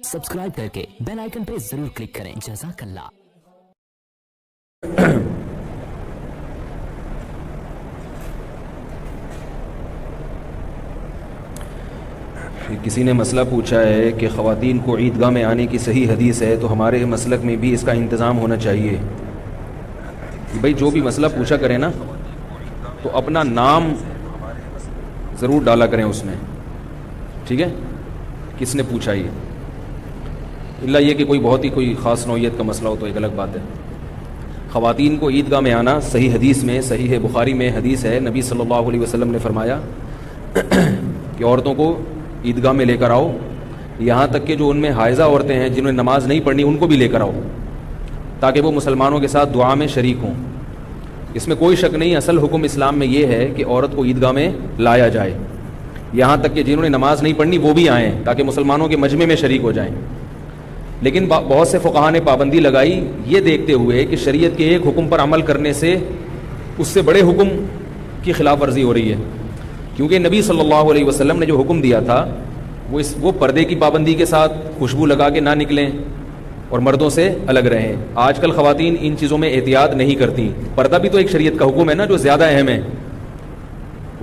Subscribe करके bell icon पे जरूर क्लिक करें। जज़ाकल्लाह। किसी ने मसला पूछा है कि ख़वातीन को ईदगाह में आने की सही हदीस है तो हमारे मसलक में भी इसका इंतज़ाम होना चाहिए। भाई जो भी मसला पूछा करें ना तो अपना नाम ज़रूर डाला करें उसमें, ठीक है, किसने पूछा ये, इल्ला ये कि कोई बहुत ही कोई ख़ास नौइयत का मसला हो तो एक अलग बात है। ख़वातीन को ईदगाह में आना सही हदीस में, सही है बुखारी में हदीस है, नबी सल्लल्लाहु अलैहि वसल्लम ने फरमाया कि औरतों को ईदगाह में लेकर आओ, यहाँ तक कि जो उनमें हाइज़ा औरतें हैं जिन्होंने नमाज़ नहीं पढ़नी उनको भी लेकर आओ, ताकि वो मुसलमानों के साथ दुआ में शरीक हों। इसमें कोई शक नहीं, असल हुक्म इस्लाम में ये है कि औरत को ईदगाह में लाया जाए, यहाँ तक कि जिन्होंने नमाज़ नहीं पढ़नी वो भी आएँ ताकि मुसलमानों के मजमे में शरीक हो जाएँ। लेकिन बहुत से फ़ुक़हा ने पाबंदी लगाई ये देखते हुए कि शरीयत के एक हुक्म पर अमल करने से उससे बड़े हुक्म की खिलाफ वर्जी हो रही है, क्योंकि नबी सल्लल्लाहु अलैहि वसल्लम ने जो हुक्म दिया था वो पर्दे की पाबंदी के साथ खुशबू लगा के ना निकलें और मर्दों से अलग रहें। आजकल ख़वातीन इन चीज़ों में एहतियात नहीं करती। पर्दा भी तो एक शरीयत का हुक्म है ना, जो ज़्यादा अहम है,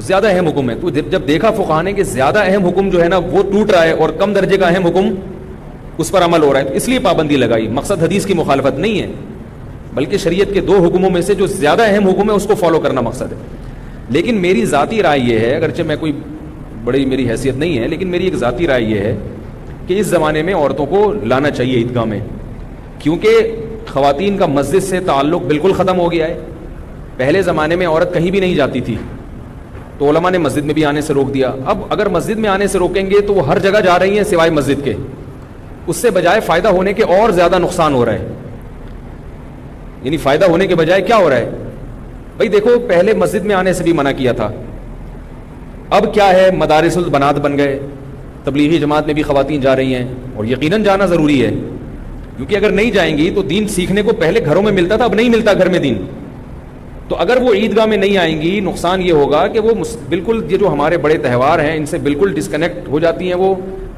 ज़्यादा अहम हुक्म है। तो जब देखा फ़ुक़हा ने कि ज़्यादा अहम हुक्म जो है ना वो टूट रहा है और कम दर्जे का अहम हुक्म उस पर अमल हो रहा है, तो इसलिए पाबंदी लगाई। मकसद हदीस की मुखालफत नहीं है, बल्कि शरीयत के दो हुक्मों में से जो ज़्यादा अहम हुक्म है उसको फॉलो करना मकसद है। लेकिन मेरी ज़ाती राय ये है, अगरचे मैं कोई बड़ी मेरी हैसियत नहीं है, लेकिन मेरी एक ज़ाती राय ये है कि इस ज़माने में औरतों को लाना चाहिए ईदगाह में, क्योंकि ख़वातीन का मस्जिद से ताल्लुक़ बिल्कुल ख़त्म हो गया है। पहले ज़माने में औरत कहीं भी नहीं जाती थी तो उलमा ने मस्जिद में भी आने से रोक दिया। अब अगर मस्जिद में आने से रोकेंगे तो वो हर जगह जा रही हैं सिवाय मस्जिद के, उससे बजाय फ़ायदा होने के और ज़्यादा नुकसान हो रहा है। यानी फ़ायदा होने के बजाय क्या हो रहा है भाई, देखो पहले मस्जिद में आने से भी मना किया था, अब क्या है मदारिसुल बनात बन गए, तबलीगी जमात में भी ख़वातीन जा रही हैं और यकीनन जाना ज़रूरी है, क्योंकि अगर नहीं जाएंगी तो दीन सीखने को पहले घरों में मिलता था, अब नहीं मिलता घर में दीन। तो अगर वो ईदगाह में नहीं आएंगी, नुकसान ये होगा कि वो बिल्कुल ये जो हमारे बड़े त्यौहार हैं इनसे बिल्कुल डिस्कनेक्ट हो जाती हैं। वो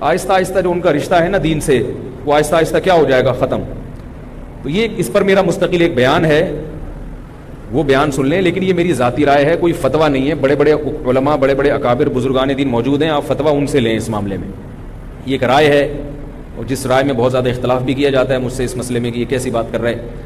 आहिस्ता आहिस्ता जो उनका रिश्ता है ना दीन से, वो आहिस्ता आहिस्ता क्या हो जाएगा, ख़त्म। तो ये इस पर मेरा मुस्तकिल एक बयान है, वो बयान सुन लें, लेकिन ये मेरी ज़ाती राय है, कोई फतवा नहीं है। बड़े बड़े उलमा, बड़े बड़े अकाबिर बुजुर्गान दीन मौजूद हैं, आप फतवा उनसे लें इस मामले में। ये एक राय है और जिस राय में बहुत ज़्यादा इख्तलाफ भी किया जाता है मुझसे इस मसले में कि ये कैसी बात कर रहे हैं।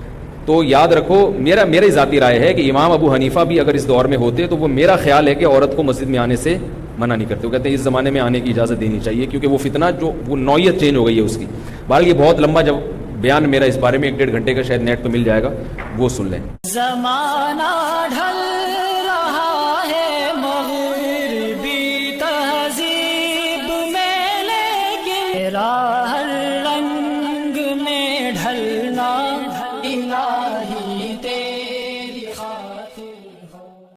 तो याद रखो, मेरी ज़ाती राय है कि इमाम अबू हनीफा भी अगर इस दौर में होते तो वो मेरा ख्याल है कि औरत को मस्जिद में आने से मना नहीं करते। वो कहते हैं इस ज़माने में आने की इजाज़त देनी चाहिए, क्योंकि वो फितना जो वो नौइयत चेंज हो गई है उसकी। बहरहाल ये बहुत लंबा जब बयान मेरा इस बारे में 1-1.5 घंटे का शायद नेट पे मिल जाएगा, वो सुन लें। ज़माना ढल रहा है मग़रिबी तहज़ीब में, लेकिन हर रंग में ढलना